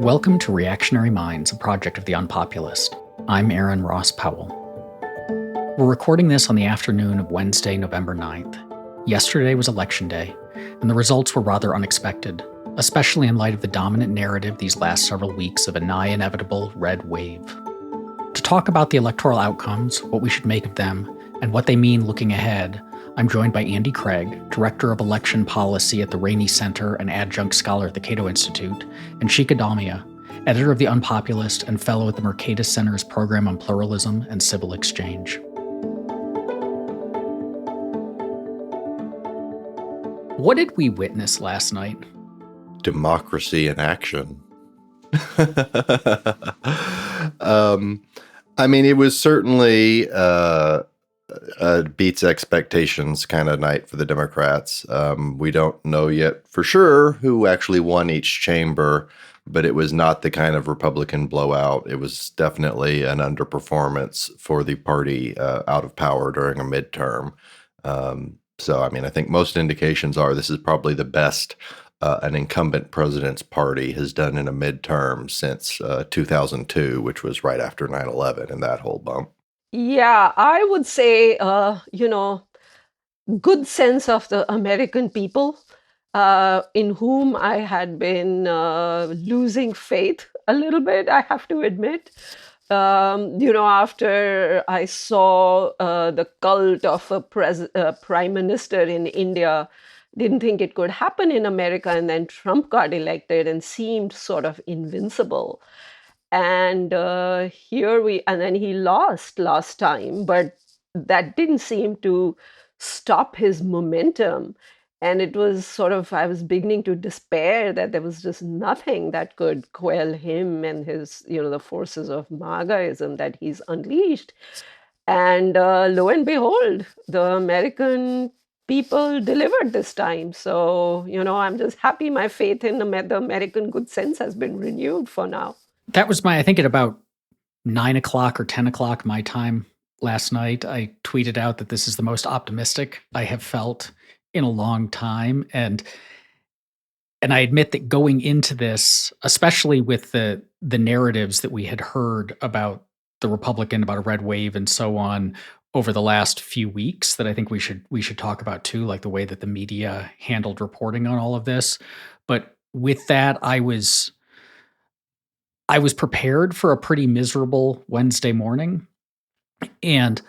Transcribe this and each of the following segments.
Welcome to Reactionary Minds, a project of the UnPopulist. I'm Aaron Ross Powell. We're recording this on the afternoon of Wednesday, November 9th. Yesterday was Election Day, and the results were rather unexpected, especially in light of the dominant narrative these last several weeks of a nigh inevitable red wave. To talk about the electoral outcomes, what we should make of them, and what they mean looking ahead, I'm joined by Andy Craig, Director of Election Policy at the Rainey Center and adjunct scholar at the Cato Institute, and Shikha Dalmia, editor of the UnPopulist and fellow at the Mercatus Center's program on Pluralism and Civil Exchange. What did we witness last night? Democracy in action. It was certainly beats expectations kind of night for the Democrats. We don't know yet for sure who actually won each chamber, but it was not the kind of Republican blowout. It was definitely an underperformance for the party out of power during a midterm. I think most indications are this is probably the best an incumbent president's party has done in a midterm since 2002, which was right after 9/11 and that whole bump. Yeah, I would say, good sense of the American people, in whom I had been losing faith a little bit, I have to admit. After I saw the cult of a prime minister in India, didn't think it could happen in America, and then Trump got elected and seemed sort of invincible. And and then he lost last time, but that didn't seem to stop his momentum. And it was I was beginning to despair that there was just nothing that could quell him and his, the forces of MAGAism that he's unleashed. And lo and behold, the American people delivered this time. So, I'm just happy my faith in the American good sense has been renewed for now. That was I think at about 9 o'clock or 10 o'clock my time last night, I tweeted out that this is the most optimistic I have felt in a long time. And I admit that going into this, especially with the narratives that we had heard about the Republican, about a red wave and so on over the last few weeks, that I think we should talk about too, like the way that the media handled reporting on all of this. But with that, I was prepared for a pretty miserable Wednesday morning. And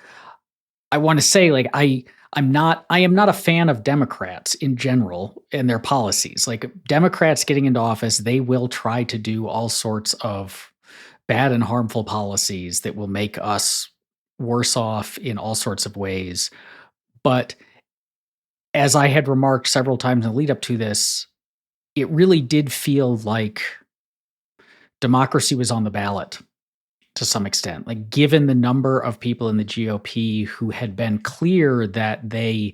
I want to say, I am not a fan of Democrats in general and their policies. Like, Democrats getting into office, they will try to do all sorts of bad and harmful policies that will make us worse off in all sorts of ways. But as I had remarked several times in the lead up to this, it really did feel like democracy was on the ballot to some extent. Like, given the number of people in the GOP who had been clear that they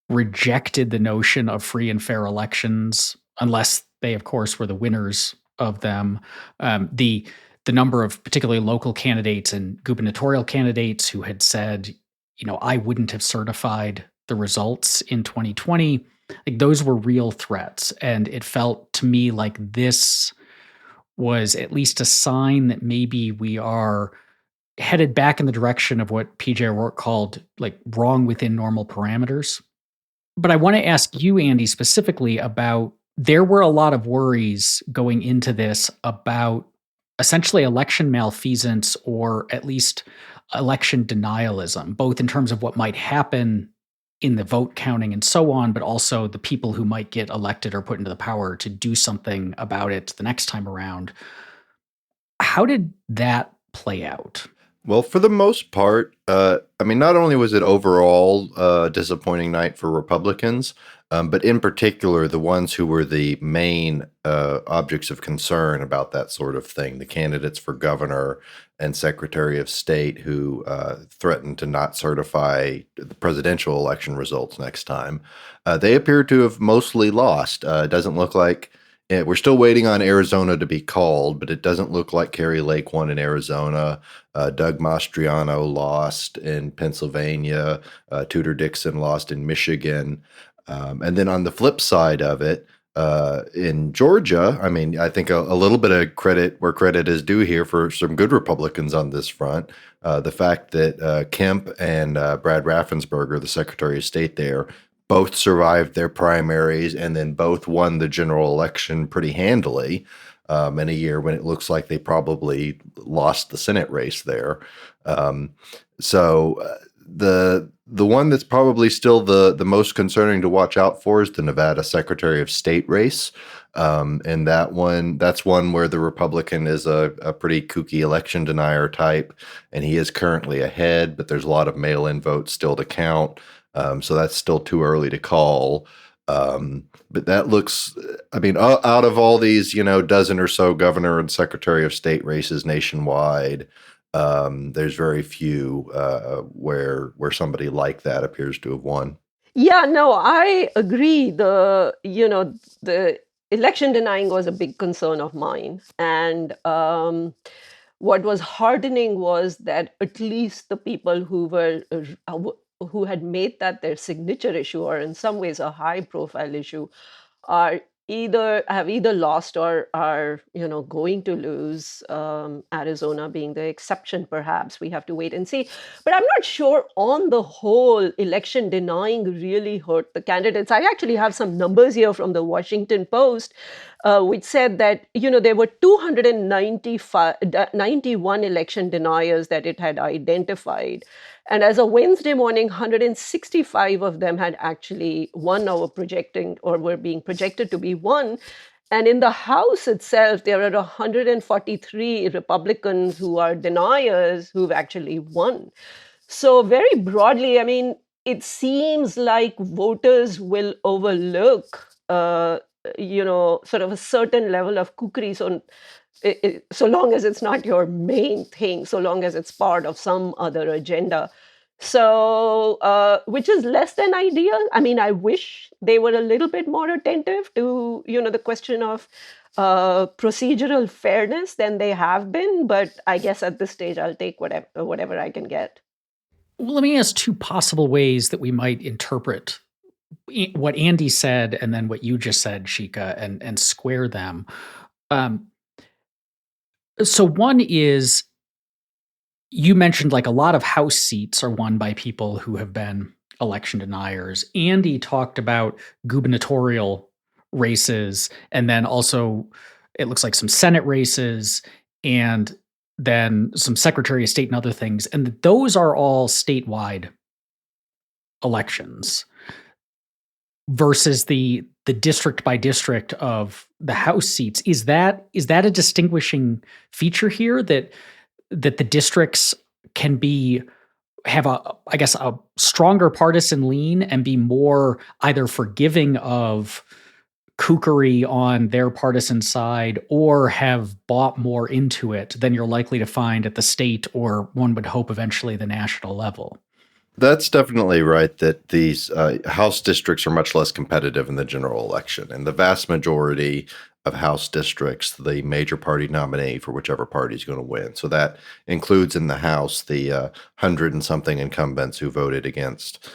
rejected the notion of free and fair elections, unless they, of course, were the winners of them. The number of particularly local candidates and gubernatorial candidates who had said, I wouldn't have certified the results in 2020. Like, those were real threats. And it felt to me like this was at least a sign that maybe we are headed back in the direction of what PJ O'Rourke called wrong within normal parameters. But I want to ask you, Andy, specifically about, there were a lot of worries going into this about essentially election malfeasance, or at least election denialism, both in terms of what might happen in the vote counting and so on, but also the people who might get elected or put into the power to do something about it the next time around. How did that play out? Well, for the most part, not only was it overall a disappointing night for Republicans, but in particular, the ones who were the main objects of concern about that sort of thing, the candidates for governor and secretary of state who threatened to not certify the presidential election results next time, they appear to have mostly lost. It doesn't look like we're still waiting on Arizona to be called, but it doesn't look like Kari Lake won in Arizona. Doug Mastriano lost in Pennsylvania. Tudor Dixon lost in Michigan. And then on the flip side of it, In Georgia, I mean, I think a little bit of credit where credit is due here for some good Republicans on this front. The fact that Kemp and Brad Raffensperger, the Secretary of State there, both survived their primaries and then both won the general election pretty handily in a year when it looks like they probably lost the Senate race there. The one that's probably still the most concerning to watch out for is the Nevada Secretary of State race. And that's one where the Republican is a pretty kooky election denier type, and he is currently ahead, but there's a lot of mail-in votes still to count. So that's still too early to call. But that looks, I mean, out of all these, dozen or so governor and secretary of state races nationwide, there's very few where somebody like that appears to have won. Yeah, no, I agree. The election denying was a big concern of mine. And what was heartening was that at least the people who had made that their signature issue, or in some ways a high profile issue, are either lost or are going to lose. Arizona being the exception, perhaps we have to wait and see. But I'm not sure on the whole election denying really hurt the candidates. I actually have some numbers here from the Washington Post, which said that there were 291 election deniers that it had identified. And as of Wednesday morning, 165 of them had actually won or were being projected to be won. And in the House itself, there are 143 Republicans who are deniers who've actually won. So very broadly, I mean, it seems like voters will overlook, sort of a certain level of kookery. So long as it's not your main thing, so long as it's part of some other agenda. So, which is less than ideal. I mean, I wish they were a little bit more attentive to, the question of procedural fairness than they have been. But I guess at this stage, I'll take whatever I can get. Well, let me ask two possible ways that we might interpret what Andy said and then what you just said, Shikha, and square them. So one is, you mentioned like a lot of House seats are won by people who have been election deniers. Andy talked about gubernatorial races, and then also it looks like some Senate races, and then some Secretary of State and other things. And those are all statewide elections versus the district by district of the House seats. Is that a distinguishing feature here, that the districts can have a stronger partisan lean and be more either forgiving of kookery on their partisan side, or have bought more into it than you're likely to find at the state, or one would hope eventually the national level? That's definitely right, that these House districts are much less competitive in the general election. And the vast majority of House districts, the major party nominee for whichever party is going to win. So that includes in the House the 100 and something incumbents who voted against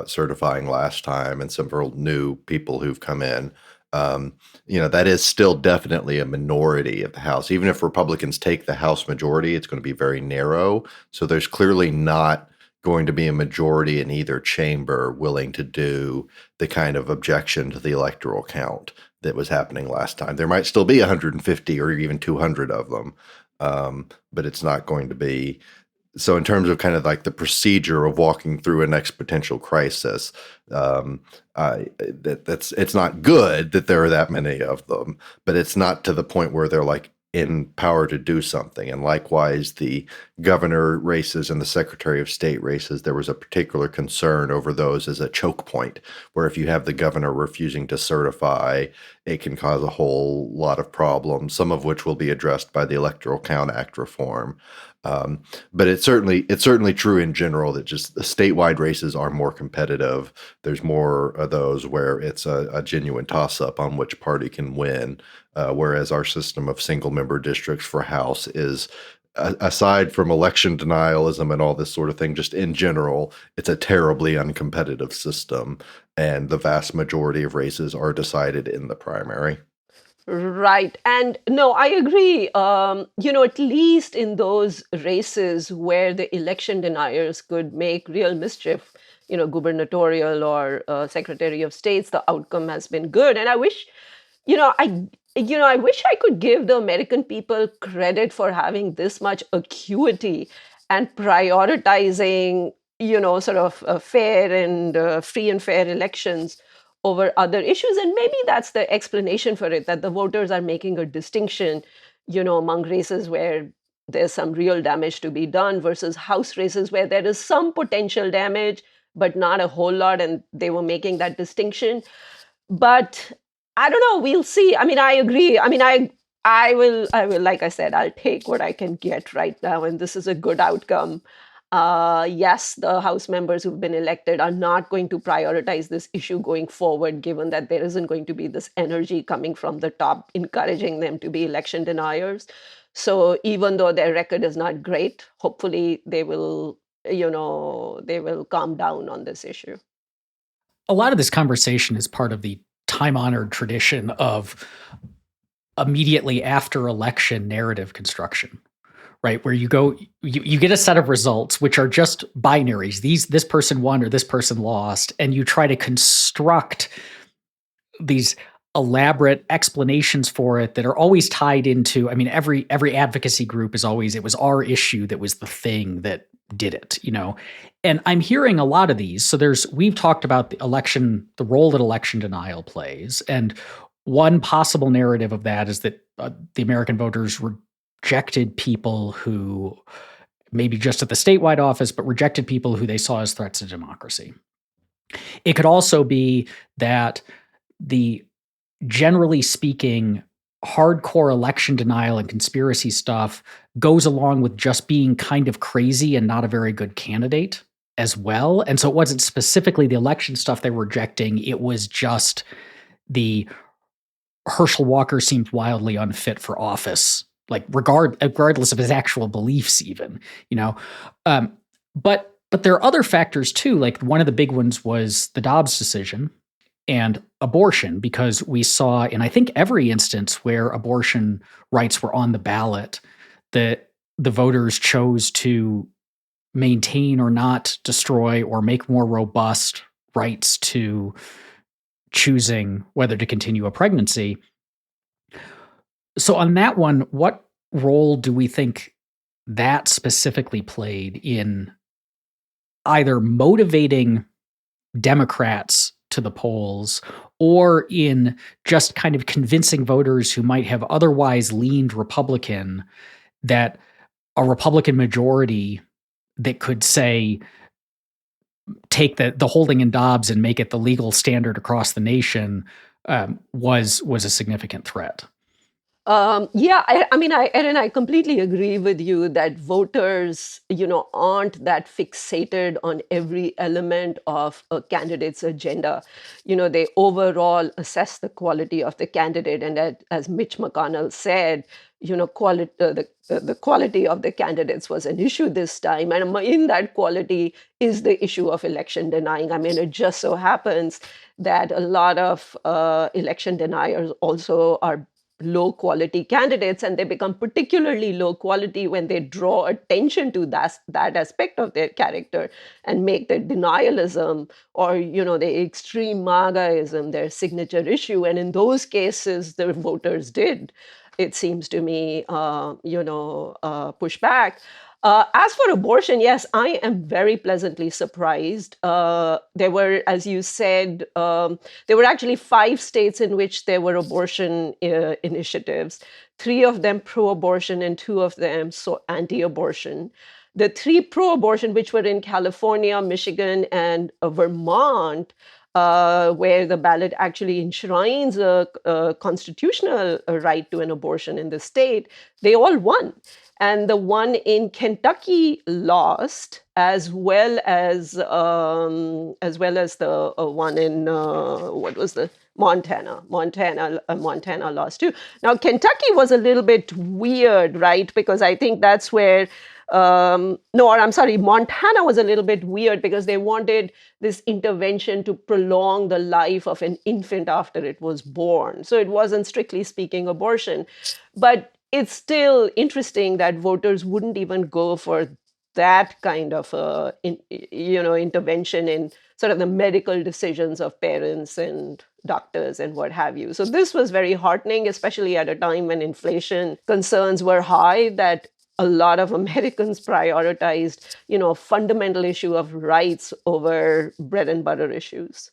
certifying last time, and several new people who've come in. That is still definitely a minority of the House. Even if Republicans take the House majority, it's going to be very narrow. So there's clearly not going to be a majority in either chamber willing to do the kind of objection to the electoral count that was happening last time. There might still be 150 or even 200 of them, but it's not going to be. So in terms of kind of like the procedure of walking through a next potential crisis, it's not good that there are that many of them, but it's not to the point where they're like in power to do something. And likewise, the governor races and the Secretary of State races, there was a particular concern over those as a choke point, where if you have the governor refusing to certify, it can cause a whole lot of problems, some of which will be addressed by the Electoral Count Act reform. But it's certainly true in general that just the statewide races are more competitive. There's more of those where it's a genuine toss-up on which party can win, whereas our system of single-member districts for House is aside from election denialism and all this sort of thing, just in general, it's a terribly uncompetitive system, and the vast majority of races are decided in the primary. Right. And no, I agree. At least in those races where the election deniers could make real mischief, gubernatorial or secretary of states, the outcome has been good. And I wish, you know, I, I wish I could give the American people credit for having this much acuity and prioritizing, sort of fair and free and fair elections over other issues. And maybe that's the explanation for it, that the voters are making a distinction, among races where there's some real damage to be done versus House races where there is some potential damage, but not a whole lot. And they were making that distinction. But I don't know, we'll see. I mean, I agree. I mean, I will, like I said, I'll take what I can get right now. And this is a good outcome. Yes, the House members who've been elected are not going to prioritize this issue going forward, given that there isn't going to be this energy coming from the top encouraging them to be election deniers. So even though their record is not great, hopefully they will, they will calm down on this issue. A lot of this conversation is part of the time-honored tradition of immediately after election narrative construction, right? Where you get a set of results which are just binaries. This person won or this person lost, and you try to construct these elaborate explanations for it that are always tied into, I mean, every advocacy group is always, it was our issue that was the thing that did it, And I'm hearing a lot of these. So we've talked about the role that election denial plays. And one possible narrative of that is that the American voters rejected people who, maybe just at the statewide office, but rejected people who they saw as threats to democracy. It could also be that generally speaking, hardcore election denial and conspiracy stuff goes along with just being kind of crazy and not a very good candidate as well. And so it wasn't specifically the election stuff they were rejecting. It was just the Herschel Walker seemed wildly unfit for office, like regardless of his actual beliefs even, But there are other factors too. Like one of the big ones was the Dobbs decision and abortion, because we saw in, I think, every instance where abortion rights were on the ballot, that the voters chose to maintain or not destroy or make more robust rights to choosing whether to continue a pregnancy. So on that one, what role do we think that specifically played in either motivating Democrats to the polls or in just kind of convincing voters who might have otherwise leaned Republican that a Republican majority that could say, take the holding in Dobbs and make it the legal standard across the nation was a significant threat? Erin, I completely agree with you that voters, aren't that fixated on every element of a candidate's agenda. They overall assess the quality of the candidate. And as Mitch McConnell said, the quality of the candidates was an issue this time. And in that quality is the issue of election denying. I mean, it just so happens that a lot of election deniers also are low quality candidates, and they become particularly low quality when they draw attention to that aspect of their character and make the denialism or the extreme MAGAism their signature issue. And in those cases, the voters did, it seems to me, push back. As for abortion, yes, I am very pleasantly surprised. There were, as you said, there were actually 5 states in which there were abortion initiatives, 3 of them pro-abortion and 2 of them anti-abortion. The 3 pro-abortion, which were in California, Michigan, and Vermont, where the ballot actually enshrines a constitutional right to an abortion in the state, they all won. And the one in Kentucky lost, as well as the one in what was the Montana lost too. Now, Kentucky was a little bit weird, right? Because I think that's where, no, or I'm sorry, Montana was a little bit weird because they wanted this intervention to prolong the life of an infant after it was born. So it wasn't strictly speaking abortion, but it's still interesting that voters wouldn't even go for that kind of intervention in sort of the medical decisions of parents and doctors and what have you. So this was very heartening, especially at a time when inflation concerns were high, that a lot of Americans prioritized, a fundamental issue of rights over bread and butter issues.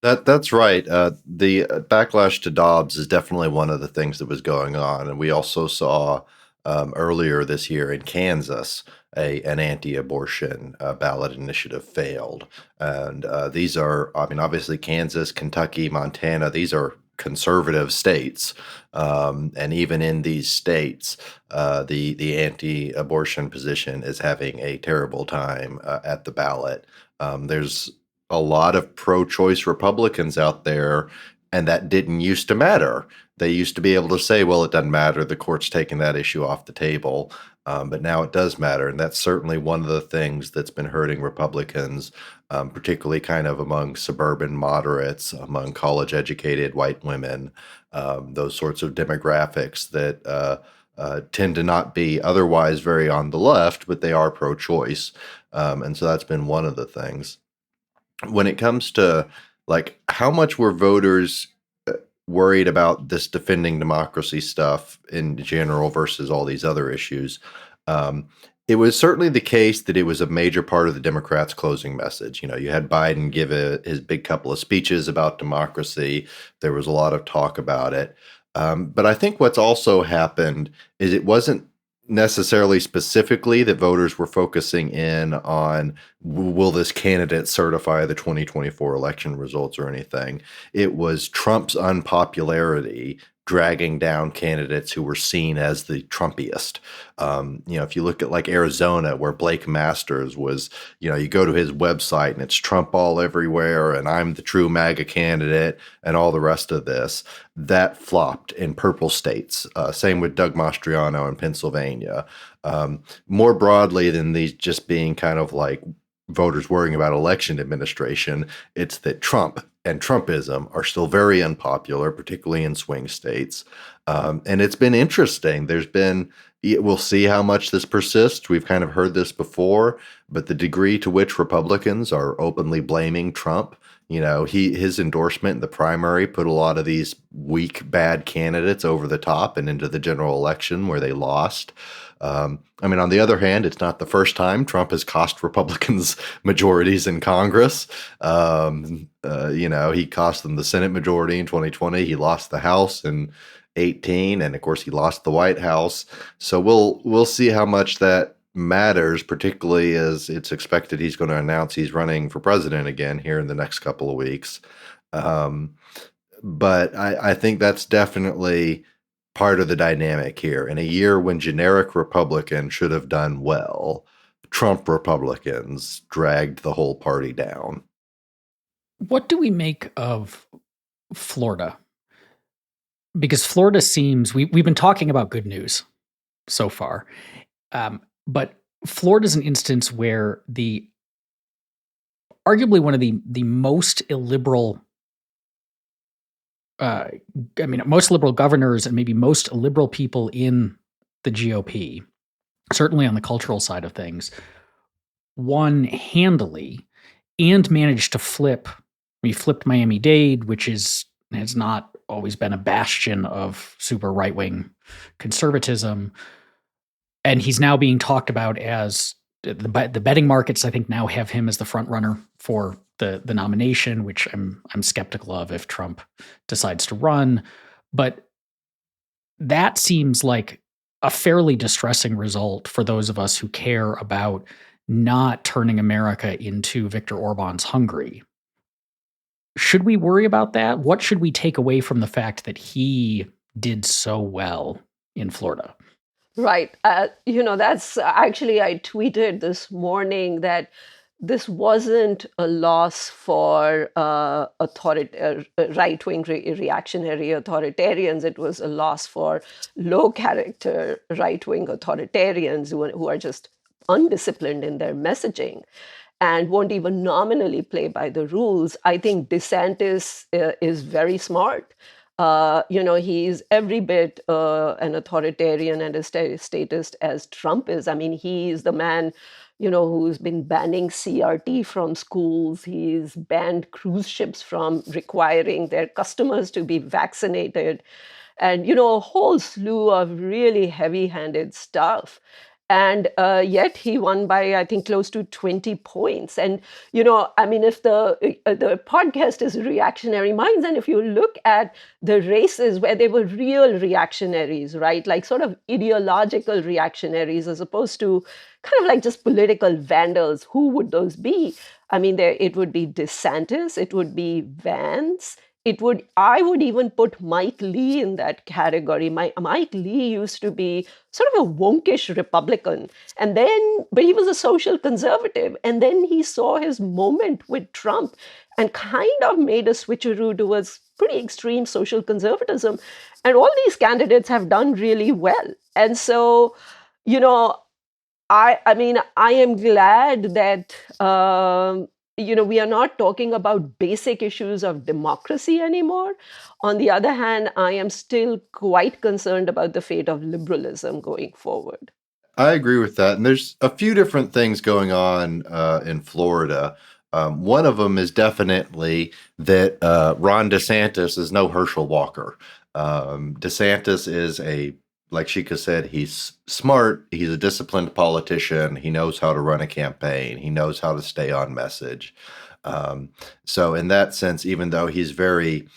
That's right. The backlash to Dobbs is definitely one of the things that was going on, and we also saw earlier this year in Kansas an anti-abortion ballot initiative failed, and these are, I mean, obviously Kansas, Kentucky, Montana. These are conservative states, and even in these states, the anti-abortion position is having a terrible time at the ballot. There's a lot of pro-choice Republicans out there, and that didn't used to matter. They used to be able to say, well, it doesn't matter, the court's taking that issue off the table. But now it does matter, and that's certainly one of the things that's been hurting Republicans, particularly kind of among suburban moderates, among college-educated white women, those sorts of demographics that tend to not be otherwise very on the left, but they are pro-choice. And so that's been one of the things. When it comes to like how much were voters worried about this defending democracy stuff in general versus all these other issues, it was certainly the case that it was a major part of the Democrats' closing message. You had Biden give his big couple of speeches about democracy. There was a lot of talk about it. But I think what's also happened is it wasn't necessarily specifically that voters were focusing in on will this candidate certify the 2024 election results or anything. It was Trump's unpopularity dragging down candidates who were seen as the Trumpiest. If you look at like Arizona, where Blake Masters was, you go to his website and it's Trump all everywhere, and I'm the true MAGA candidate, and all the rest of this, that flopped in purple states. Same with Doug Mastriano in Pennsylvania. More broadly than these just being kind of like voters worrying about election administration, it's that Trump and Trumpism are still very unpopular, particularly in swing states. And it's been interesting. We'll see how much this persists. We've kind of heard this before, but the degree to which Republicans are openly blaming Trump, his endorsement in the primary put a lot of these weak, bad candidates over the top and into the general election where they lost. On the other hand, it's not the first time Trump has cost Republicans majorities in Congress. He cost them the Senate majority in 2020. He lost the House in 2018, and of course, he lost the White House. So we'll see how much that matters, particularly as it's expected he's going to announce he's running for president again here in the next couple of weeks. But I think that's definitely part of the dynamic here. In a year when generic Republicans should have done well, Trump Republicans dragged the whole party down. What do we make of Florida? Because Florida seems, we've been talking about good news so far, but Florida is an instance where arguably one of the most illiberal, most liberal governors and maybe most liberal people in the GOP, certainly on the cultural side of things, won handily and managed to flip. We flipped Miami-Dade, which has not always been a bastion of super right-wing conservatism. And he's now being talked about as the betting markets, I think, now have him as the front runner for the nomination, which I'm skeptical of if Trump decides to run. But that seems like a fairly distressing result for those of us who care about not turning America into Viktor Orban's Hungary. Should we worry about that? What should we take away from the fact that he did so well in Florida? Right. That's actually, I tweeted this morning that this wasn't a loss for right-wing reactionary authoritarians. It was a loss for low-character right-wing authoritarians who are just undisciplined in their messaging and won't even nominally play by the rules. I think DeSantis is very smart. He's every bit an authoritarian and a statist as Trump is. I mean, he's the man, who's been banning CRT from schools. He's banned cruise ships from requiring their customers to be vaccinated, and, a whole slew of really heavy-handed stuff. And yet he won by, I think, close to 20 points. And, I mean, if the podcast is Reactionary Minds, and if you look at the races where they were real reactionaries, right, like sort of ideological reactionaries as opposed to kind of like just political vandals, who would those be? I mean, it would be DeSantis, it would be Vance, I would even put Mike Lee in that category. Mike Lee used to be sort of a wonkish Republican, but he was a social conservative. And then he saw his moment with Trump and kind of made a switcheroo towards pretty extreme social conservatism. And all these candidates have done really well. And so, I mean, I am glad that we are not talking about basic issues of democracy anymore. On the other hand, I am still quite concerned about the fate of liberalism going forward. I agree with that. And there's a few different things going on in Florida. One of them is definitely that Ron DeSantis is no Herschel Walker. DeSantis is like Shikha said, he's smart. He's a disciplined politician. He knows how to run a campaign. He knows how to stay on message. So in that sense, even though he's very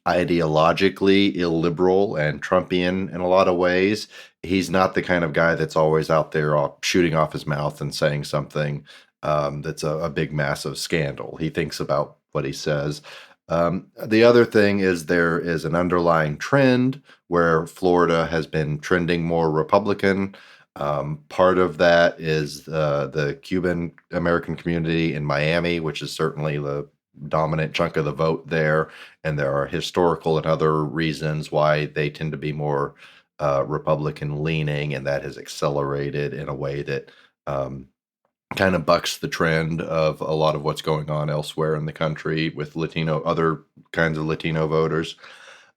ideologically illiberal and Trumpian in a lot of ways, he's not the kind of guy that's always out there shooting off his mouth and saying something that's a big, massive scandal. He thinks about what he says. The other thing is there is an underlying trend where Florida has been trending more Republican. Part of that is the Cuban American community in Miami, which is certainly the dominant chunk of the vote there. And there are historical and other reasons why they tend to be more Republican leaning, and that has accelerated in a way that kind of bucks the trend of a lot of what's going on elsewhere in the country with other kinds of Latino voters.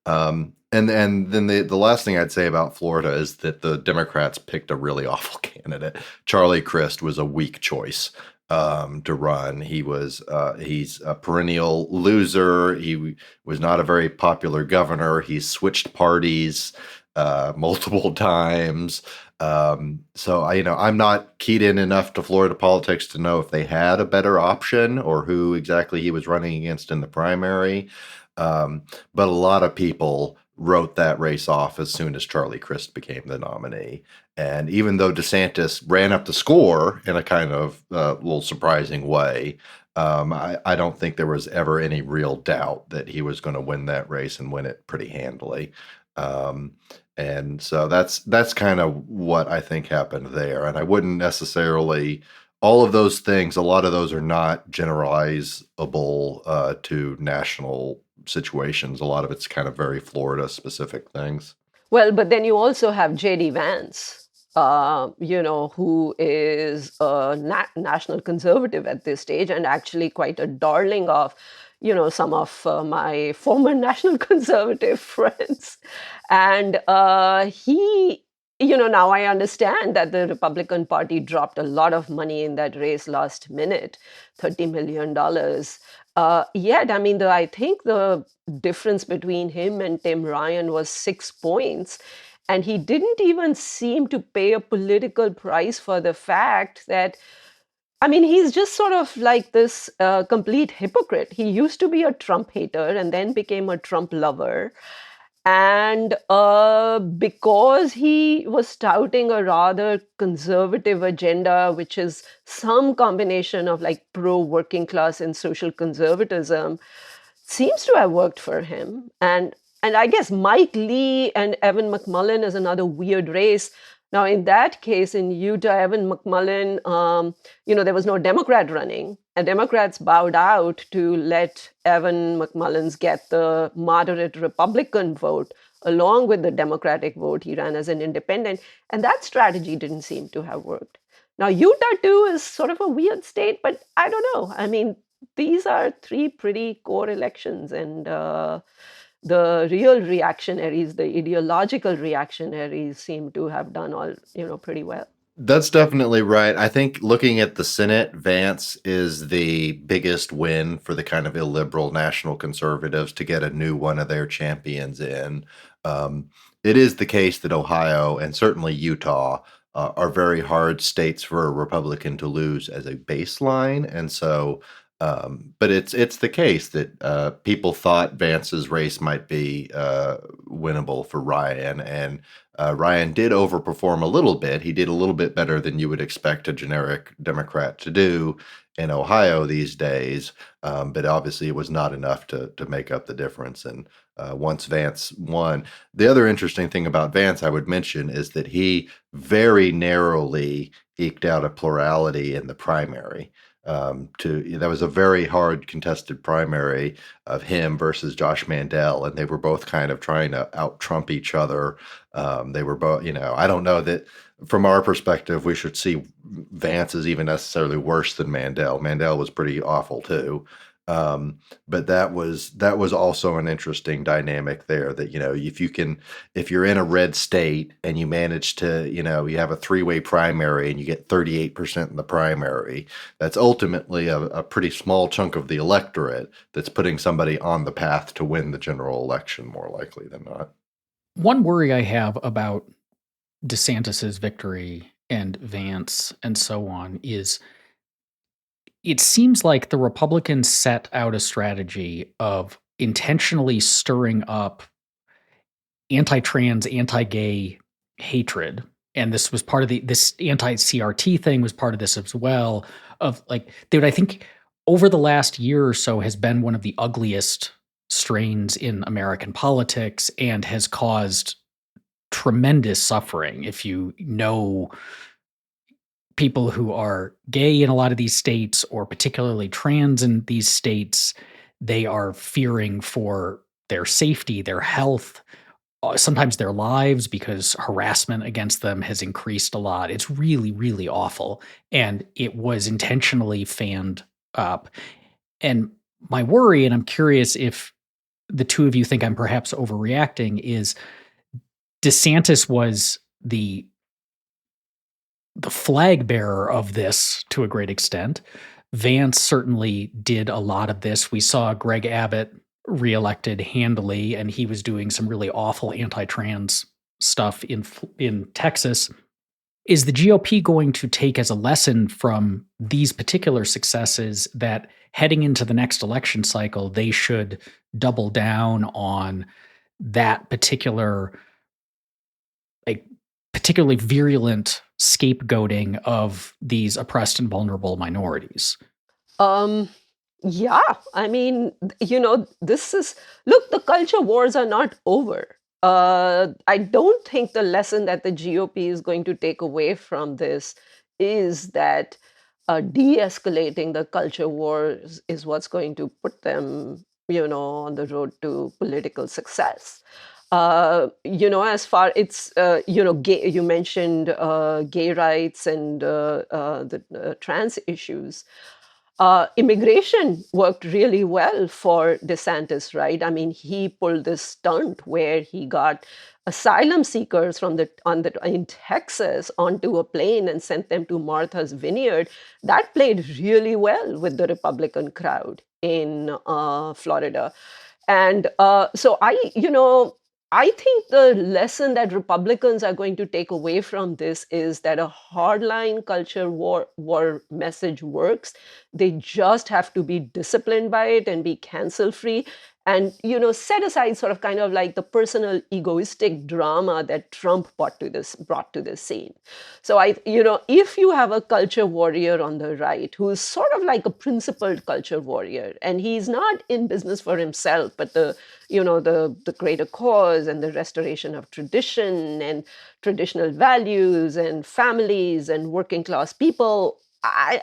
And then the last thing I'd say about Florida is that the Democrats picked a really awful candidate. Charlie Crist was a weak choice to run. He's a perennial loser. He was not a very popular governor. He switched parties multiple times. So I'm not keyed in enough to Florida politics to know if they had a better option or who exactly he was running against in the primary. But a lot of people wrote that race off as soon as Charlie Crist became the nominee. And even though DeSantis ran up the score in a kind of little surprising way, I don't think there was ever any real doubt that he was going to win that race and win it pretty handily. And so that's kind of what I think happened there. And I wouldn't necessarily, all of those things, a lot of those are not generalizable to national situations. A lot of it's kind of very Florida specific things. Well, but then you also have J.D. Vance, who is a national conservative at this stage and actually quite a darling of some of my former national conservative friends. And he, now I understand that the Republican Party dropped a lot of money in that race last minute, $30 million. Yet, I mean, I think the difference between him and Tim Ryan was 6 points. And he didn't even seem to pay a political price for the fact that, I mean, he's just sort of like this complete hypocrite. He used to be a Trump hater and then became a Trump lover. And because he was touting a rather conservative agenda, which is some combination of like pro-working class and social conservatism, seems to have worked for him. And I guess Mike Lee and Evan McMullin is another weird race. Now, in that case, in Utah, Evan McMullin, there was no Democrat running, and Democrats bowed out to let Evan McMullins get the moderate Republican vote along with the Democratic vote. He ran as an independent, and that strategy didn't seem to have worked. Now, Utah, too, is sort of a weird state, but I don't know. I mean, these are three pretty core elections, and the real reactionaries, the ideological reactionaries, seem to have done all pretty well. That's definitely right. I think looking at the Senate, Vance is the biggest win for the kind of illiberal national conservatives to get a new one of their champions in. It is the case that Ohio and certainly Utah are very hard states for a Republican to lose as a baseline. And so, but it's the case that people thought Vance's race might be winnable for Ryan. And Ryan did overperform a little bit. He did a little bit better than you would expect a generic Democrat to do in Ohio these days, but obviously it was not enough to make up the difference. And once Vance won, the other interesting thing about Vance I would mention is that he very narrowly eked out a plurality in the primary. That was a very hard contested primary of him versus Josh Mandel, and they were both kind of trying to out Trump each other. They were both, I don't know that from our perspective we should see Vance as even necessarily worse than Mandel. Mandel was pretty awful too. But that was also an interesting dynamic there that, if you're in a red state and you manage to, you have a three-way primary and you get 38% in the primary, that's ultimately a pretty small chunk of the electorate that's putting somebody on the path to win the general election more likely than not. One worry I have about DeSantis's victory and Vance and so on is it seems like the Republicans set out a strategy of intentionally stirring up anti-trans, anti-gay hatred. And this was part of this anti-CRT thing was part of this as well. Of like, dude, I think over the last year or so has been one of the ugliest strains in American politics and has caused tremendous suffering. If you know people who are gay in a lot of these states or particularly trans in these states, they are fearing for their safety, their health, sometimes their lives because harassment against them has increased a lot. It's really, really awful. And it was intentionally fanned up. And my worry, and I'm curious if the two of you think I'm perhaps overreacting, is DeSantis was the flag bearer of this to a great extent. Vance certainly did a lot of this. We saw Greg Abbott reelected handily, and he was doing some really awful anti-trans stuff in Texas. Is the GOP going to take as a lesson from these particular successes that heading into the next election cycle, they should double down on that particular, like, particularly virulent scapegoating of these oppressed and vulnerable minorities? Yeah, I mean, this is, look, the culture wars are not over. I don't think the lesson that the GOP is going to take away from this is that de-escalating the culture wars is what's going to put them, on the road to political success. As far it's, gay, you mentioned gay rights and the trans issues. Immigration worked really well for DeSantis, right? I mean, he pulled this stunt where he got asylum seekers in Texas onto a plane and sent them to Martha's Vineyard. That played really well with the Republican crowd in Florida. And so I think the lesson that Republicans are going to take away from this is that a hardline culture war message works. They just have to be disciplined by it and be cancel free. and set aside sort of kind of like the personal egoistic drama that Trump brought to this scene. So if you have a culture warrior on the right who is sort of like a principled culture warrior, and he's not in business for himself, but the greater cause and the restoration of tradition and traditional values and families and working class people, I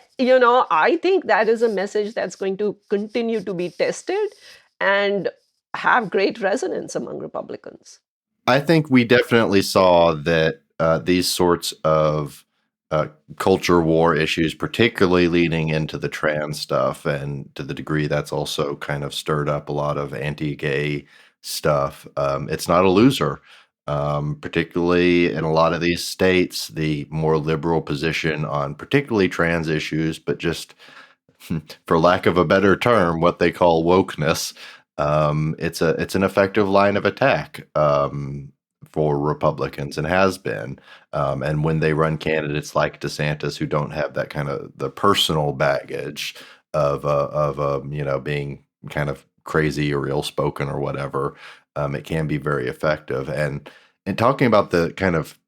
think that is a message that's going to continue to be tested and have great resonance among Republicans. I think we definitely saw that these sorts of culture war issues, particularly leading into the trans stuff, and to the degree that's also kind of stirred up a lot of anti-gay stuff. It's not a loser, particularly in a lot of these states. The more liberal position on particularly trans issues, but just for lack of a better term, what they call wokeness. It's an effective line of attack for Republicans, and has been. And when they run candidates like DeSantis, who don't have that kind of the personal baggage of being kind of crazy or ill spoken or whatever, it can be very effective. And talking about the kind of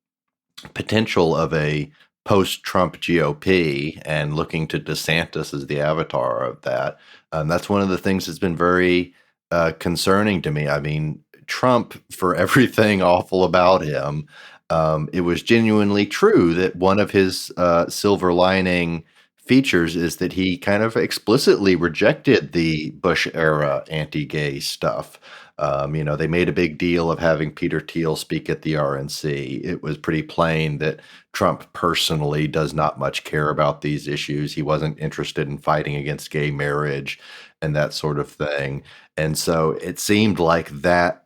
potential of a post-Trump GOP and looking to DeSantis as the avatar of that, that's one of the things that's been very concerning to me. I mean, Trump, for everything awful about him, it was genuinely true that one of his silver lining features is that he kind of explicitly rejected the Bush era anti-gay stuff. They made a big deal of having Peter Thiel speak at the RNC. It was pretty plain that Trump personally does not much care about these issues. He wasn't interested in fighting against gay marriage and that sort of thing. And so it seemed like that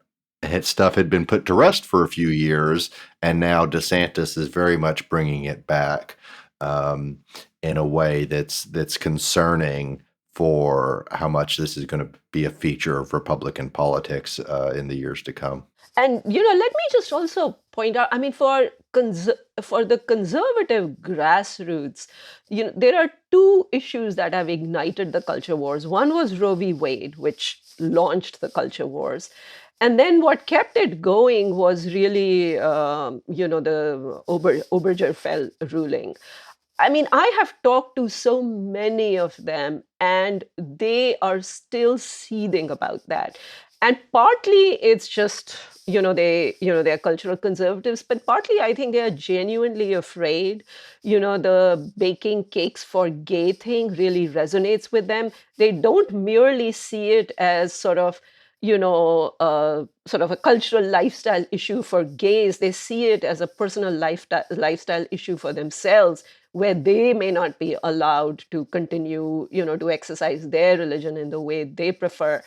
stuff had been put to rest for a few years, and now DeSantis is very much bringing it back in a way that's concerning for how much this is going to be a feature of Republican politics in the years to come. And let me just also point out, I mean, for the conservative grassroots, there are two issues that have ignited the culture wars. One was Roe v. Wade, which launched the culture wars. And then what kept it going was really, the Obergefell ruling. I mean, I have talked to so many of them, and they are still seething about that. And partly it's just, they're cultural conservatives, but partly I think they are genuinely afraid. The baking cakes for gay thing really resonates with them. They don't merely see it as sort of a cultural lifestyle issue for gays. They see it as a personal lifestyle issue for themselves, where they may not be allowed to continue, to exercise their religion in the way they prefer.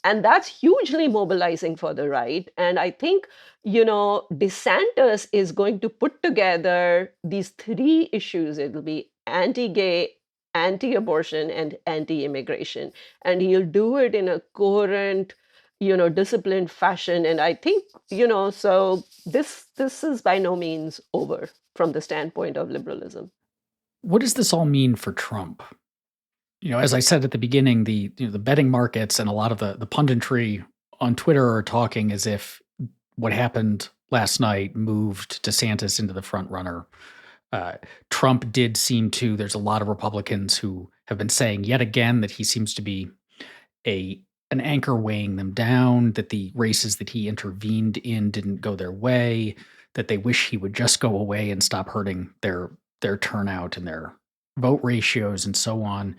And that's hugely mobilizing for the right. And I think, DeSantis is going to put together these three issues. It'll be anti-gay, anti-abortion, and anti-immigration. And he'll do it in a coherent, disciplined fashion. And I think, so this is by no means over from the standpoint of liberalism. What does this all mean for Trump? As I said at the beginning, the betting markets and a lot of the punditry on Twitter are talking as if what happened last night moved DeSantis into the front runner. Trump did seem to, there's a lot of Republicans who have been saying yet again that he seems to be an anchor weighing them down, that the races that he intervened in didn't go their way, that they wish he would just go away and stop hurting their turnout and their vote ratios and so on.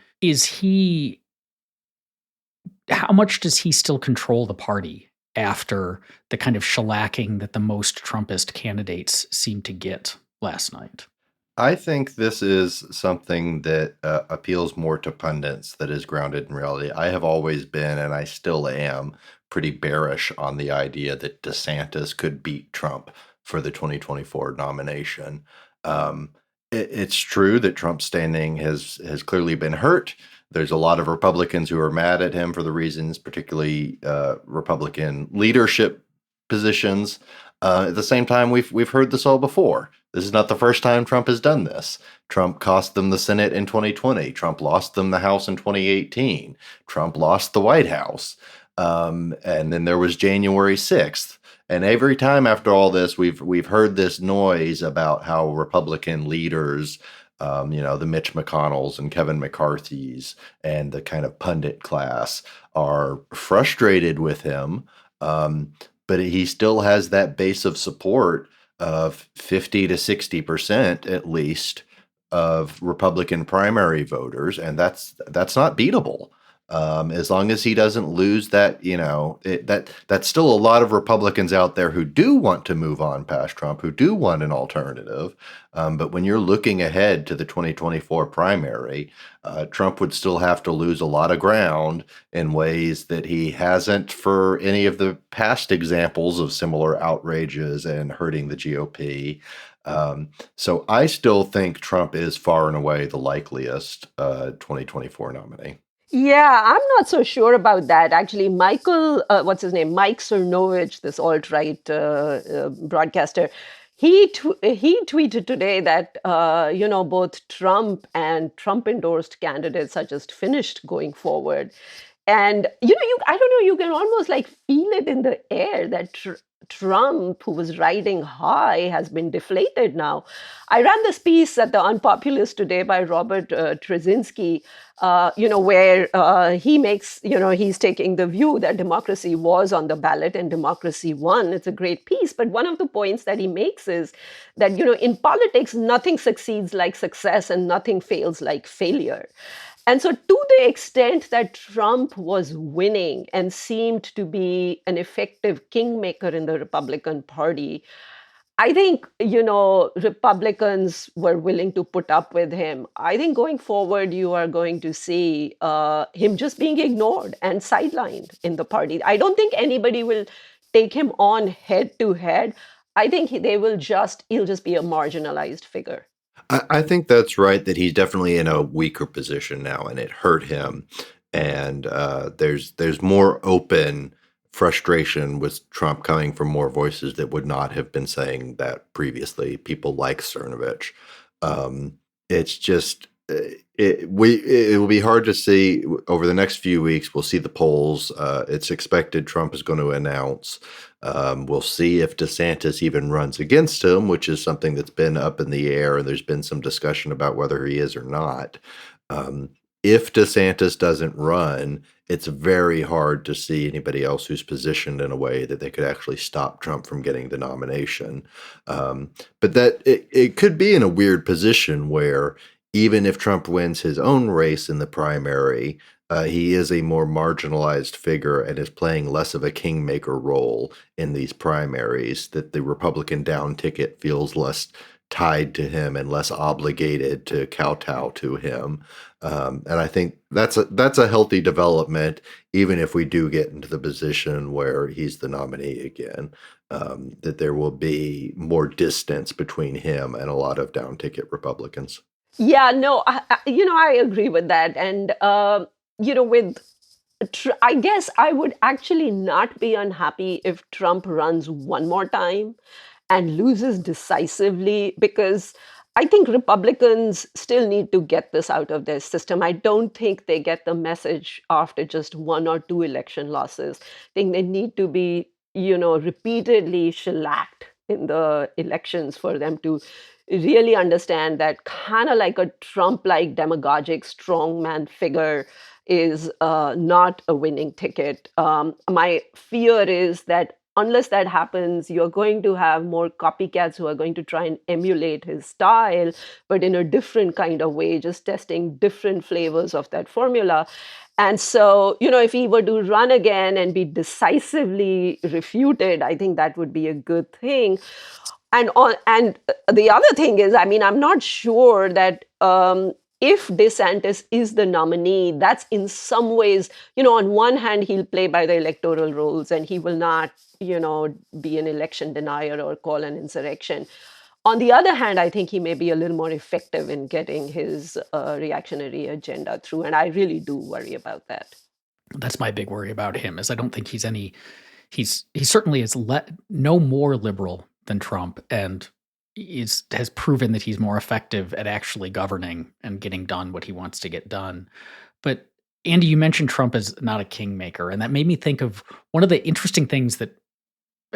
How much does he still control the party after the kind of shellacking that the most Trumpist candidates seem to get last night? I think this is something that appeals more to pundits that is grounded in reality. I have always been, and I still am, pretty bearish on the idea that DeSantis could beat Trump for the 2024 nomination. It's true that Trump's standing has clearly been hurt. There's a lot of Republicans who are mad at him for the reasons, particularly Republican leadership positions. At the same time, we've heard this all before. This is not the first time Trump has done this. Trump cost them the Senate in 2020. Trump lost them the House in 2018. Trump lost the White House. And then there was January 6th. And every time after all this, we've heard this noise about how Republican leaders, the Mitch McConnells and Kevin McCarthy's and the kind of pundit class are frustrated with him. But he still has that base of support of 50 to 60% at least of Republican primary voters, and that's not beatable. As long as he doesn't lose that, that's still a lot of Republicans out there who do want to move on past Trump, who do want an alternative. But when you're looking ahead to the 2024 primary, Trump would still have to lose a lot of ground in ways that he hasn't for any of the past examples of similar outrages and hurting the GOP. So I still think Trump is far and away the likeliest 2024 nominee. Yeah, I'm not so sure about that. Actually, Michael, what's his name? Mike Cernovich, this alt-right broadcaster, he tweeted today that both Trump and Trump-endorsed candidates are just finished going forward. And I don't know, you can almost like feel it in the air that Trump, who was riding high, has been deflated now. I ran this piece at the UnPopulist today by Robert Trzynski, where he makes, he's taking the view that democracy was on the ballot and democracy won. It's a great piece. But one of the points that he makes is that, in politics, nothing succeeds like success and nothing fails like failure. And so, to the extent that Trump was winning and seemed to be an effective kingmaker in the Republican Party, I think, Republicans were willing to put up with him. I think going forward, you are going to see him just being ignored and sidelined in the party. I don't think anybody will take him on head to head. I think he'll just be a marginalized figure. I think that's right, that he's definitely in a weaker position now, and it hurt him. And there's more open frustration with Trump coming from more voices that would not have been saying that previously. People like Cernovich. It's just it will be hard to see over the next few weeks. We'll see the polls. It's expected Trump is going to announce. We'll see if DeSantis even runs against him, which is something that's been up in the air, and there's been some discussion about whether he is or not. If DeSantis doesn't run, it's very hard to see anybody else who's positioned in a way that they could actually stop Trump from getting the nomination. But that it could be in a weird position where even if Trump wins his own race in the primary, he is a more marginalized figure and is playing less of a kingmaker role in these primaries, that the Republican down ticket feels less tied to him and less obligated to kowtow to him. And I think that's a healthy development, even if we do get into the position where he's the nominee again, that there will be more distance between him and a lot of down ticket Republicans. Yeah, no, I agree with that. And, I guess I would actually not be unhappy if Trump runs one more time and loses decisively, because I think Republicans still need to get this out of their system. I don't think they get the message after just one or two election losses. I think they need to be, repeatedly shellacked in the elections for them to really understand that kind of like a Trump-like demagogic strongman figure is not a winning ticket. My fear is that unless that happens, you're going to have more copycats who are going to try and emulate his style, but in a different kind of way, just testing different flavors of that formula. And so, if he were to run again and be decisively refuted, I think that would be a good thing. And the other thing is, I'm not sure that if DeSantis is the nominee, that's in some ways, on one hand, he'll play by the electoral rules and he will not, be an election denier or call an insurrection. On the other hand, I think he may be a little more effective in getting his reactionary agenda through. And I really do worry about that. That's my big worry about him, is I don't think he certainly is no more liberal than Trump, and has proven that he's more effective at actually governing and getting done what he wants to get done. But Andy, you mentioned Trump as not a kingmaker, and that made me think of one of the interesting things that,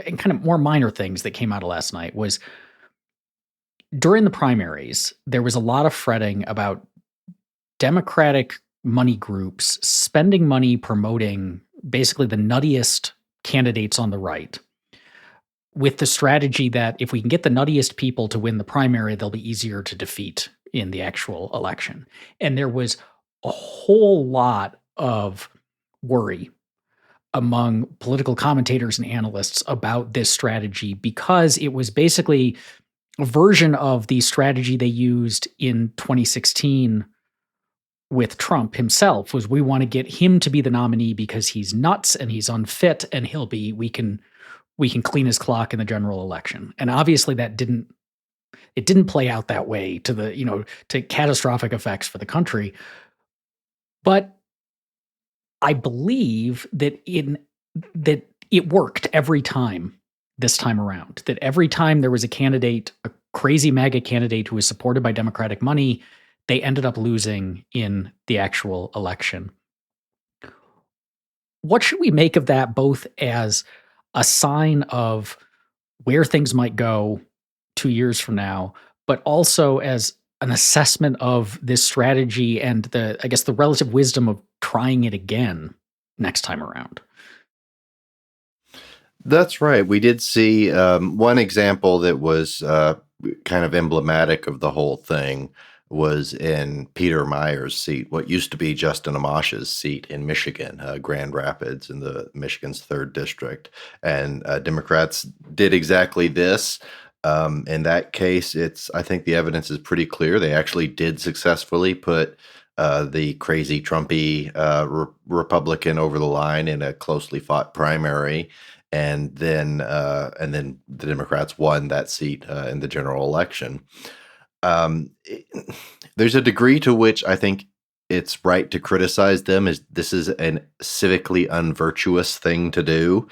and kind of more minor things that came out of last night was during the primaries, there was a lot of fretting about Democratic money groups spending money promoting basically the nuttiest candidates on the right with the strategy that if we can get the nuttiest people to win the primary, they'll be easier to defeat in the actual election. And there was a whole lot of worry among political commentators and analysts about this strategy because it was basically a version of the strategy they used in 2016 with Trump himself was we want to get him to be the nominee because he's nuts and he's unfit and we can clean his clock in the general election. And obviously that didn't play out that way to to catastrophic effects for the country. But I believe that it worked every time this time around. That every time there was a candidate, a crazy MAGA candidate who was supported by Democratic money, they ended up losing in the actual election. What should we make of that, both as a sign of where things might go 2 years from now, but also as an assessment of this strategy and the relative wisdom of trying it again next time around? That's right. We did see one example that was kind of emblematic of the whole thing was in Peter Meyer's seat, what used to be Justin Amash's seat in Michigan, Grand Rapids in the Michigan's 3rd district. And Democrats did exactly this. In that case, I think the evidence is pretty clear. They actually did successfully put the crazy Trumpy Republican over the line in a closely fought primary. And then the Democrats won that seat in the general election. There's a degree to which I think it's right to criticize them. This is a civically unvirtuous thing to do,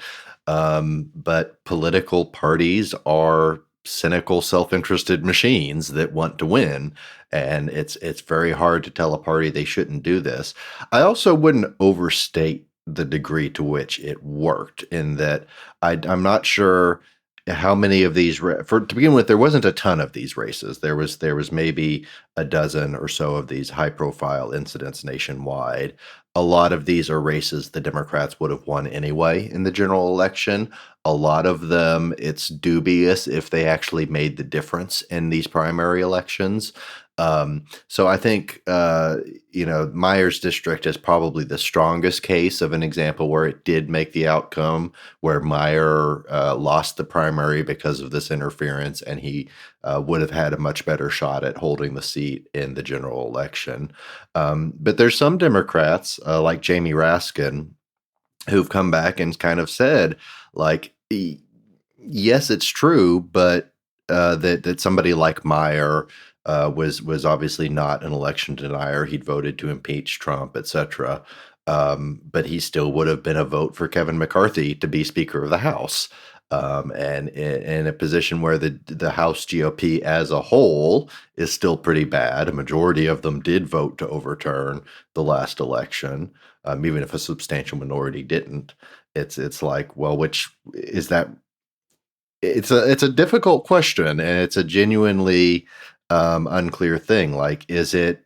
but political parties are cynical, self-interested machines that want to win, and it's very hard to tell a party they shouldn't do this. I also wouldn't overstate the degree to which it worked, in that I'm not sure how many of these to begin with. There wasn't a ton of these races. There was maybe a dozen or so of these high profile incidents nationwide. A lot of these are races the Democrats would have won anyway in the general election. A lot of them, it's dubious if they actually made the difference in these primary elections. So I think, Meyer's district is probably the strongest case of an example where it did make the outcome, where Meyer lost the primary because of this interference, and he would have had a much better shot at holding the seat in the general election. But there's some Democrats, like Jamie Raskin, who've come back and kind of said, like, yes, it's true, but that somebody like Meyer was obviously not an election denier. He'd voted to impeach Trump, etc. But he still would have been a vote for Kevin McCarthy to be Speaker of the House. And in a position where the House GOP as a whole is still pretty bad. A majority of them did vote to overturn the last election, even if a substantial minority didn't. It's like, well, which is that? It's a difficult question, and it's a genuinely unclear thing. Like, is it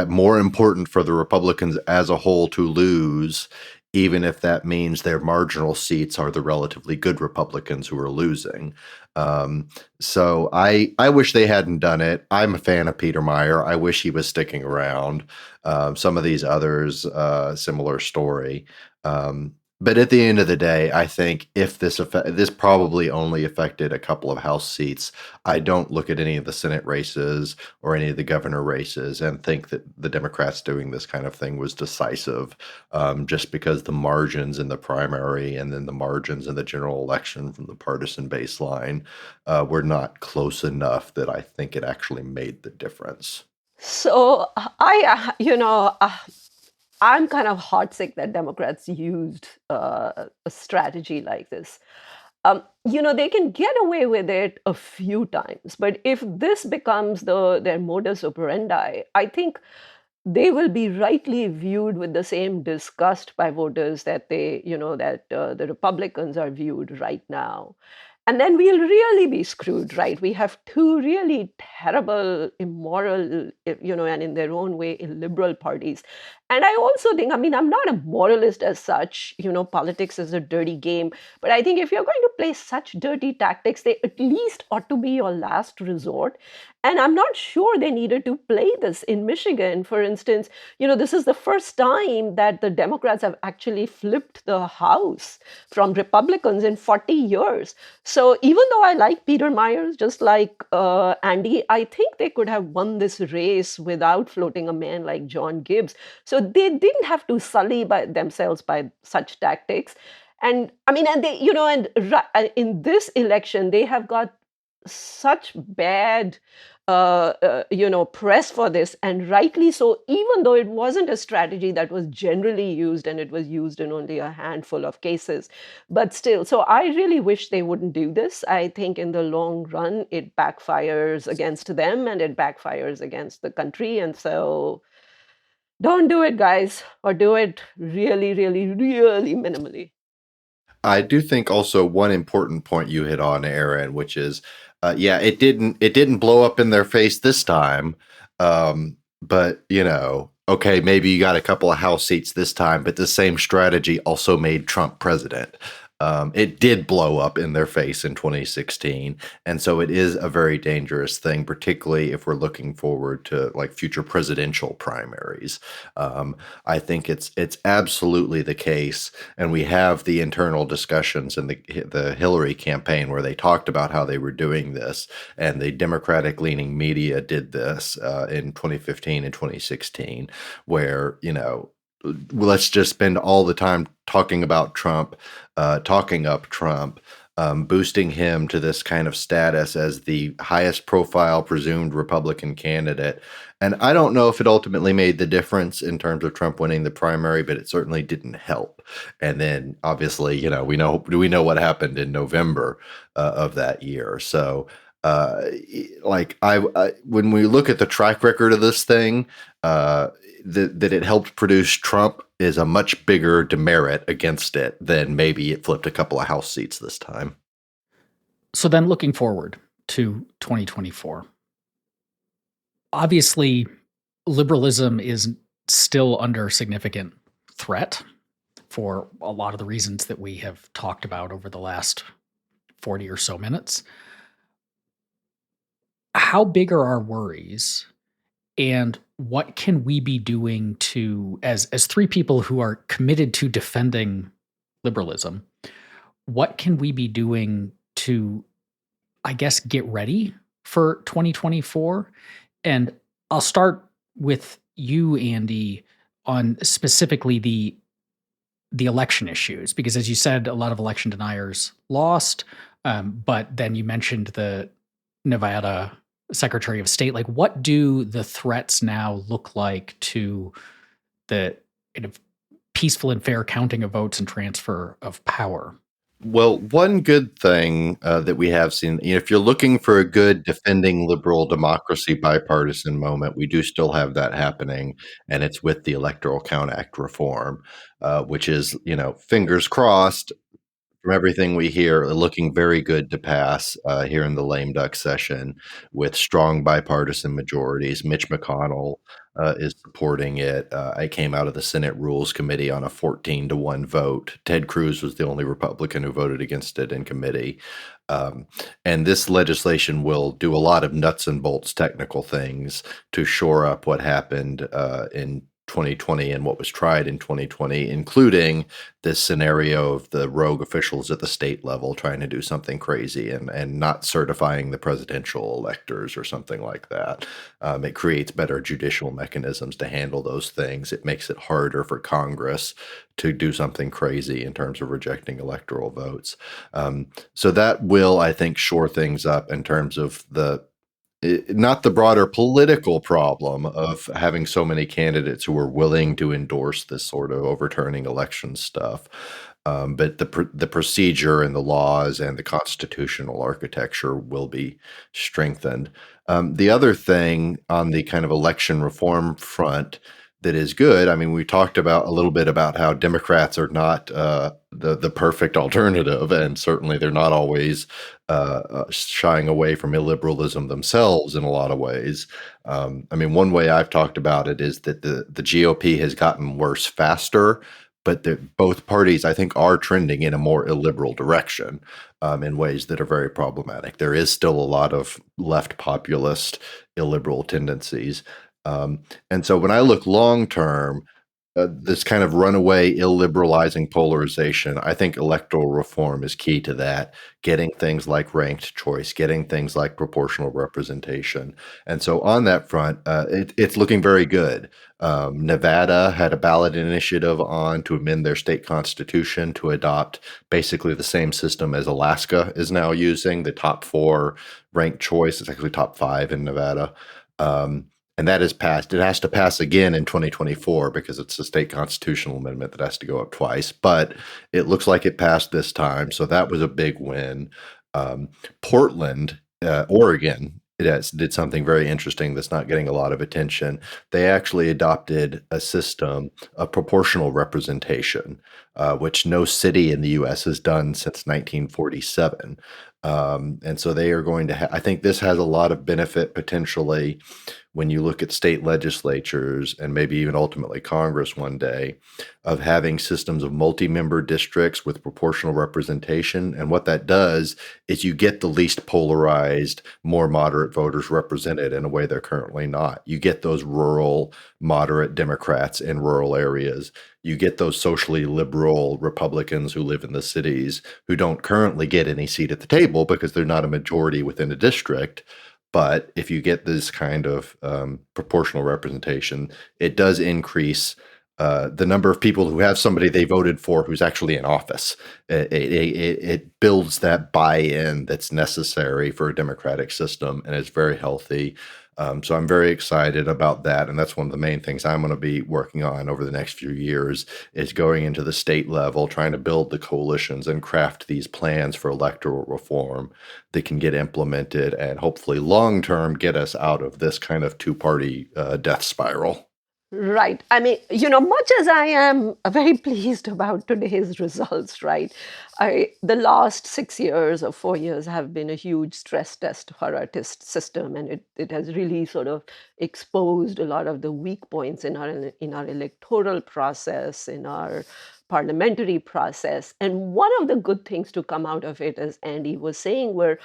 more important for the Republicans as a whole to lose, even if that means their marginal seats are the relatively good Republicans who are losing? So I wish they hadn't done it. I'm a fan of Peter Meyer. I wish he was sticking around. Some of these others, similar story. But at the end of the day, I think if this probably only affected a couple of House seats, I don't look at any of the Senate races or any of the governor races and think that the Democrats doing this kind of thing was decisive, just because the margins in the primary and then the margins in the general election from the partisan baseline were not close enough that I think it actually made the difference. So I'm kind of heartsick that Democrats used a strategy like this. They can get away with it a few times, but if this becomes their modus operandi, I think they will be rightly viewed with the same disgust by voters that the Republicans are viewed right now. And then we'll really be screwed, right? We have two really terrible, immoral, and in their own way, illiberal parties. And I also think, I mean, I'm not a moralist as such, politics is a dirty game. But I think if you're going to play such dirty tactics, they at least ought to be your last resort. And I'm not sure they needed to play this in Michigan. For instance, this is the first time that the Democrats have actually flipped the House from Republicans in 40 years. So even though I like Peter Myers, just like Andy, I think they could have won this race without floating a man like John Gibbs. So they didn't have to sully themselves by such tactics. And I mean, and they, in this election, they have got such bad press for this, and rightly so, even though it wasn't a strategy that was generally used and it was used in only a handful of cases. But still, so I really wish they wouldn't do this. I think in the long run, it backfires against them and it backfires against the country. And so don't do it, guys, or do it really, really, really minimally. I do think also one important point you hit on, Aaron, which is, yeah, it didn't blow up in their face this time, but okay, maybe you got a couple of House seats this time, but the same strategy also made Trump president. It did blow up in their face in 2016, and so it is a very dangerous thing, particularly if we're looking forward to like future presidential primaries. I think it's absolutely the case, and we have the internal discussions in the Hillary campaign where they talked about how they were doing this, and the Democratic-leaning media did this in 2015 and 2016, where let's just spend all the time talking about Trump, talking up Trump, boosting him to this kind of status as the highest profile presumed Republican candidate. And I don't know if it ultimately made the difference in terms of Trump winning the primary, but it certainly didn't help. And then obviously, we know what happened in November of that year. So when we look at the track record of this thing, that it helped produce Trump is a much bigger demerit against it than maybe it flipped a couple of House seats this time. So then looking forward to 2024, obviously liberalism is still under significant threat for a lot of the reasons that we have talked about over the last 40 or so minutes. How big are our worries, and what can we be doing to, as three people who are committed to defending liberalism, what can we be doing to, I guess, get ready for 2024? And I'll start with you, Andy, on specifically the election issues, because as you said, a lot of election deniers lost, but then you mentioned the Nevada Secretary of State. Like, what do the threats now look like to the kind of peaceful and fair counting of votes and transfer of power? Well, one good thing that we have seen, if you're looking for a good defending liberal democracy bipartisan moment, we do still have that happening, and it's with the Electoral Count Act reform, which is, fingers crossed, from everything we hear, looking very good to pass here in the lame duck session with strong bipartisan majorities. Mitch McConnell is supporting it. I came out of the Senate Rules Committee on a 14-1 vote. Ted Cruz was the only Republican who voted against it in committee. And this legislation will do a lot of nuts and bolts technical things to shore up what happened in 2020 and what was tried in 2020, including this scenario of the rogue officials at the state level trying to do something crazy and not certifying the presidential electors or something like that. It creates better judicial mechanisms to handle those things. It makes it harder for Congress to do something crazy in terms of rejecting electoral votes. So that will, I think, shore things up in terms of not the broader political problem of having so many candidates who are willing to endorse this sort of overturning election stuff, But the procedure and the laws and the constitutional architecture will be strengthened. The other thing on the kind of election reform front that is good, I mean, we talked about a little bit about how Democrats are not the perfect alternative, and certainly they're not always shying away from illiberalism themselves in a lot of ways. I mean, one way I've talked about it is that the GOP has gotten worse faster, but both parties, I think, are trending in a more illiberal direction in ways that are very problematic. There is still a lot of left populist illiberal tendencies. And so when I look long term, this kind of runaway illiberalizing polarization, I think electoral reform is key to that, getting things like ranked choice, getting things like proportional representation. And so on that front, it's looking very good. Nevada had a ballot initiative on to amend their state constitution to adopt basically the same system as Alaska is now using, the top 4 ranked choice. It's actually top 5 in Nevada. And that has passed. It has to pass again in 2024 because it's a state constitutional amendment that has to go up twice. But it looks like it passed this time, so that was a big win. Portland, Oregon, did something very interesting that's not getting a lot of attention. They actually adopted a system of proportional representation, which no city in the U.S. has done since 1947. And so they are going to I think this has a lot of benefit potentially when you look at state legislatures and maybe even ultimately Congress one day, of having systems of multi-member districts with proportional representation. And what that does is you get the least polarized, more moderate voters represented in a way they're currently not. You get those rural, moderate Democrats in rural areas. You get those socially liberal Republicans who live in the cities who don't currently get any seat at the table because they're not a majority within a district. But if you get this kind of proportional representation, it does increase the number of people who have somebody they voted for who's actually in office. It builds that buy-in that's necessary for a democratic system, and it's very healthy. So I'm very excited about that, and that's one of the main things I'm going to be working on over the next few years, is going into the state level, trying to build the coalitions and craft these plans for electoral reform that can get implemented and hopefully long-term get us out of this kind of two-party death spiral. Right. I mean, much as I am very pleased about today's results, right? The last 6 years or 4 years have been a huge stress test for our system, and it has really sort of exposed a lot of the weak points in our electoral process, in our parliamentary process. And one of the good things to come out of it, as Andy was saying, were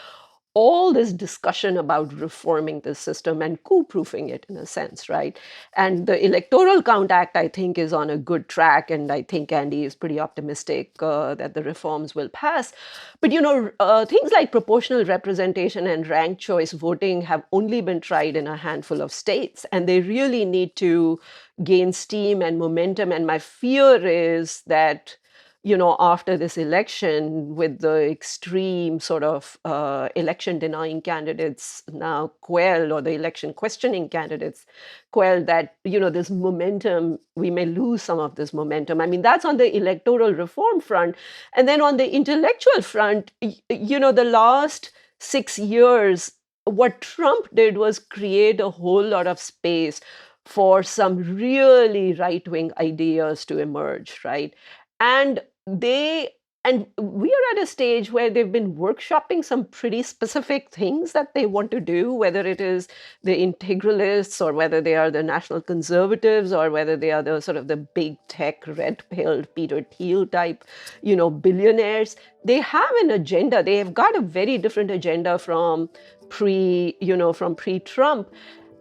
all this discussion about reforming the system and coup-proofing it in a sense, right? And the Electoral Count Act, I think, is on a good track, and I think Andy is pretty optimistic that the reforms will pass. But things like proportional representation and ranked choice voting have only been tried in a handful of states, and they really need to gain steam and momentum. And my fear is that after this election, with the extreme sort of election denying candidates now quelled, or the election questioning candidates quelled, that, this momentum, we may lose some of this momentum. I mean, that's on the electoral reform front. And then on the intellectual front, the last 6 years, what Trump did was create a whole lot of space for some really right-wing ideas to emerge, right? And we are at a stage where they've been workshopping some pretty specific things that they want to do, whether it is the integralists, or whether they are the national conservatives, or whether they are the sort of the big tech, red-pilled Peter Thiel type, billionaires. They have an agenda. They have got a very different agenda from pre-Trump.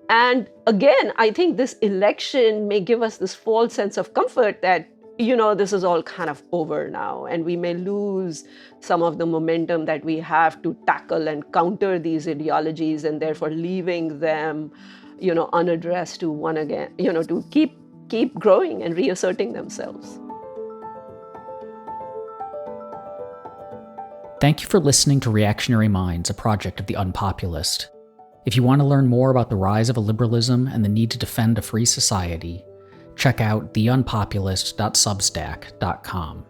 And again, I think this election may give us this false sense of comfort that this is all kind of over now, and we may lose some of the momentum that we have to tackle and counter these ideologies, and therefore leaving them, unaddressed to to keep growing and reasserting themselves. Thank you for listening to Reactionary Minds, a project of the UnPopulist. If you want to learn more about the rise of illiberalism and the need to defend a free society, check out theunpopulist.substack.com.